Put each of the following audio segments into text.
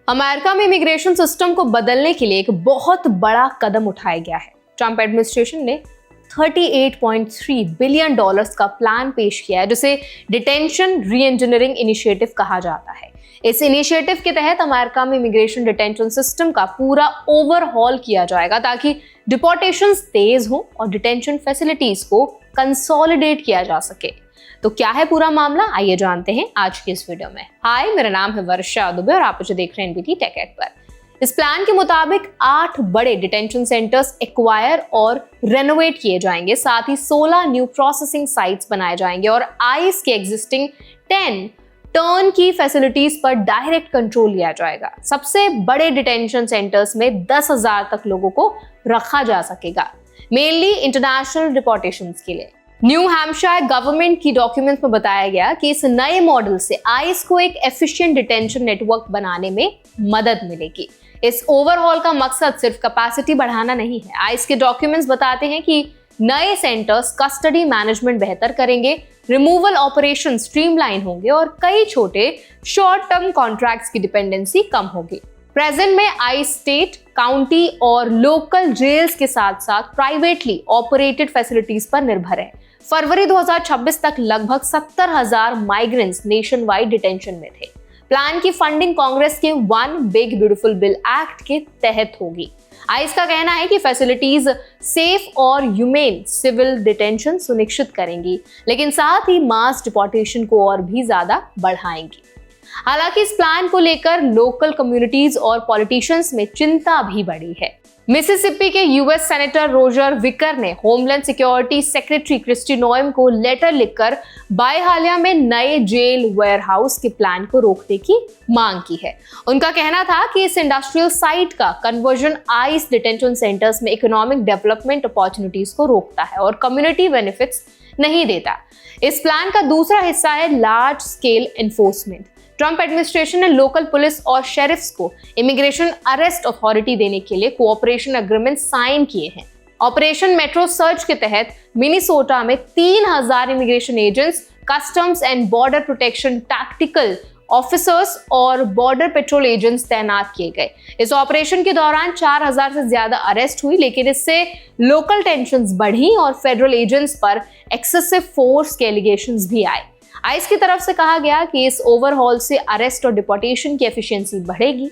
America में immigration system को बदलने के लिए एक बहुत बड़ा कदम उठाया गया है। ट्रंप एडमिनिस्ट्रेशन ने $38.3 बिलियन का प्लान पेश किया है, जिसे डिटेंशन री-इंजीनियरिंग इनिशिएटिव कहा जाता है। इस इनिशिएटिव के तहत अमेरिका में इमिग्रेशन डिटेंशन सिस्टम का पूरा ओवरहॉल किया जाएगा ताकि डिपोर्टेशंस तेज हो और डिटेंशन फैसिलिटीज को कंसोलिडेट किया जा सके। तो क्या है पूरा मामला, आइए जानते हैं आज की इस वीडियो में। हाय, मेरा नाम है वर्षा दुबे और आप मुझे देख रहे हैं एनबीटी टेक एड पर। इस प्लान के मुताबिक 8 बड़े डिटेंशन सेंटर्स एक्वायर और रेनोवेट किए जाएंगे, साथ ही 16 न्यू प्रोसेसिंग साइट्स बनाए जाएंगे और आइस के एग्जिस्टिंग 10 टर्न की फैसिलिटीज पर डायरेक्ट कंट्रोल लिया जाएगा। सबसे बड़े डिटेंशन सेंटर्स में 10,000 तक लोगों को रखा जा सकेगा, मेनली इंटरनेशनल डिपोर्टेशंस के लिए। न्यू हैम्पशायर गवर्नमेंट की डॉक्यूमेंट्स में बताया गया कि इस नए मॉडल से आइस को एक एफिशिएंट डिटेंशन नेटवर्क बनाने में मदद मिलेगी। इस ओवरहॉल का मकसद सिर्फ कैपेसिटी बढ़ाना नहीं है। आइस के डॉक्यूमेंट्स बताते हैं कि नए सेंटर्स कस्टडी मैनेजमेंट बेहतर करेंगे, रिमूवल ऑपरेशन स्ट्रीमलाइन होंगे और कई छोटे शॉर्ट टर्म कॉन्ट्रैक्ट्स की डिपेंडेंसी कम होगी। प्रेजेंट में आइस स्टेट, काउंटी और लोकल जेल्स के साथ साथ प्राइवेटली ऑपरेटेड फैसिलिटीज पर निर्भर है। फरवरी 2026 तक लगभग 70,000 माइग्रेंट्स नेशन वाइड डिटेंशन में थे। प्लान की फंडिंग कांग्रेस के one big beautiful bill act के तहत होगी। आइस का कहना है कि फैसिलिटीज सेफ और ह्यूमेन सिविल डिटेंशन सुनिश्चित करेंगी, लेकिन साथ ही मास डिपोर्टेशन को और भी ज्यादा बढ़ाएंगी। हालांकि इस प्लान को लेकर लोकल कम्युनिटीज और पॉलिटिशियंस में चिंता भी बढ़ी है। मिसिसिपी के यूएस सेनेटर रोजर विकर ने homeland security secretary Kristi Noem को लेटर लिखकर बायहालिया में नए जेल वेयरहाउस के प्लान को रोकने की मांग की है। उनका कहना था कि इस इंडस्ट्रियल साइट का कन्वर्जन आइस डिटेंशन सेंटर्स में इकोनॉमिक डेवलपमेंट अपॉर्चुनिटीज को रोकता है और कम्युनिटी बेनिफिट्स नहीं देता। इस प्लान का दूसरा हिस्सा है large scale enforcement. Trump administration ने लोकल पुलिस और शेरिफ्स को इमिग्रेशन अरेस्ट अथॉरिटी देने के लिए कोऑपरेशन एग्रीमेंट साइन किए हैं। ऑपरेशन मेट्रो सर्च के तहत मिनीसोटा में 3,000 immigration agents, customs and border protection tactical officers और बॉर्डर पेट्रोल एजेंट्स तैनात किए गए। इस ऑपरेशन के दौरान 4,000 से ज्यादा अरेस्ट हुई, लेकिन इससे लोकल टेंशंस बढ़ी और फेडरल एजेंट्स पर एक्सेसिव फोर्स के एलिगेशंस भी आए। आइस की तरफ से कहा गया कि इस ओवरहॉल से अरेस्ट और डिपोर्टेशन की एफिशिएंसी बढ़ेगी।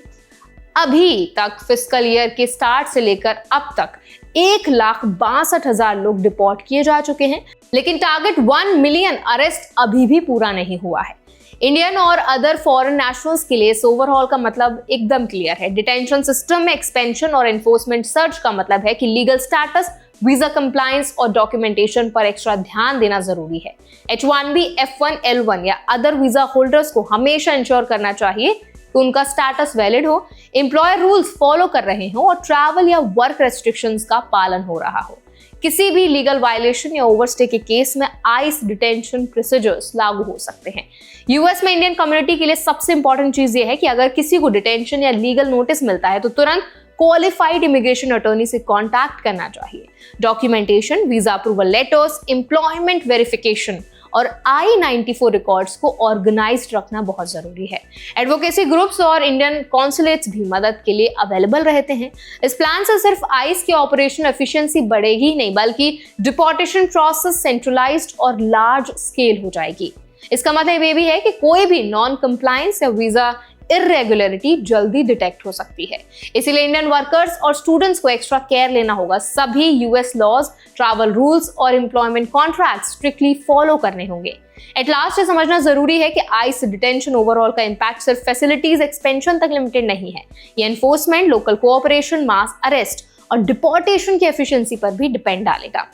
अभी तक फिस्कल ईयर के स्टार्ट से लेकर अब तक 1,62,000 लोग डिपोर्ट किए जा चुके हैं, लेकिन टारगेट 1 मिलियन अरेस्ट अभी भी पूरा नहीं हुआ है। इंडियन और अदर फॉरेन नेशनल्स के लिए इस ओवरहॉल का मतलब एकदम क्लियर है। डिटेंशन सिस्टम में एक्सपेंशन और एनफोर्समेंट सर्च का मतलब है कि लीगल स्टेटस, वीजा कंप्लायंस और डॉक्यूमेंटेशन पर एक्स्ट्रा ध्यान देना जरूरी है। H1B, F1, L1 या अदर वीजा होल्डर्स को हमेशा इंश्योर करना चाहिए कि उनका स्टेटस वैलिड हो, एम्प्लॉयर रूल्स फॉलो कर रहे हो और ट्रैवल या वर्क रेस्ट्रिक्शंस का पालन हो रहा हो। किसी भी लीगल वायलेशन या ओवरस्टे के केस में आइस डिटेंशन प्रोसीजर्स लागू हो सकते हैं। यूएस में इंडियन कम्युनिटी के लिए सबसे इंपॉर्टेंट चीज ये है कि अगर किसी को डिटेंशन या लीगल नोटिस मिलता है तो तुरंत क्वालिफाइड इमिग्रेशन अटॉर्नी से कांटेक्ट करना चाहिए। Documentation, visa approval letters, employment verification और I-94 रिकॉर्ड्स को ऑर्गेनाइज्ड रखना बहुत जरूरी है। एडवोकेसी ग्रुप्स और इंडियन कॉन्सुलेट्स भी मदद के लिए अवेलेबल रहते हैं। इस प्लान से सिर्फ आइस की ऑपरेशन एफिशिएंसी बढ़ेगी ही नहीं, बल्कि डिपोर्टेशन प्रोसेस सेंट्रलाइज्ड और लार्ज स्केल हो जाएगी। इसका मतलब ये भी है कि कोई भी नॉन कंप्लायंस या वीजा इरेगुलरिटी जल्दी डिटेक्ट हो सकती है। इसीलिए इंडियन वर्कर्स और स्टूडेंट्स को एक्स्ट्रा केयर लेना होगा। सभी यूएस लॉज, ट्रैवल रूल्स और एम्प्लॉयमेंट कॉन्ट्रैक्ट्स स्ट्रिक्टली फॉलो करने होंगे। एट लास्ट ये समझना जरूरी है कि आइस डिटेंशन ओवरऑल का इंपैक्ट सिर्फ फैसिलिटीज एक्सपेंशन तक लिमिटेड नहीं है। ये एनफोर्समेंट, लोकल कोऑपरेशन, मास अरेस्ट और डिपोर्टेशन की एफिशिएंसी पर भी डिपेंड डालेगा।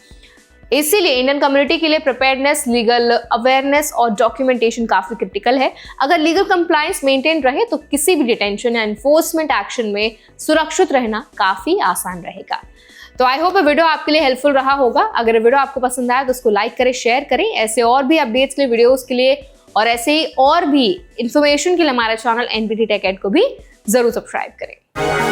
इसीलिए इंडियन कम्युनिटी के लिए प्रिपेयर्डनेस, लीगल अवेयरनेस और डॉक्यूमेंटेशन काफी क्रिटिकल है। अगर लीगल कंप्लायंस मेंटेन रहे तो किसी भी डिटेंशन या एनफोर्समेंट एक्शन में सुरक्षित रहना काफी आसान रहेगा। तो आई होप ये वीडियो आपके लिए हेल्पफुल रहा होगा। अगर ये वीडियो आपको पसंद आया तो उसको लाइक करें, शेयर करें। ऐसे और भी अपडेट्स के लिए, वीडियोस के लिए और ऐसे ही और भी इंफॉर्मेशन के लिए हमारे चैनल एनबीटी टेक एड को भी जरूर सब्सक्राइब करें।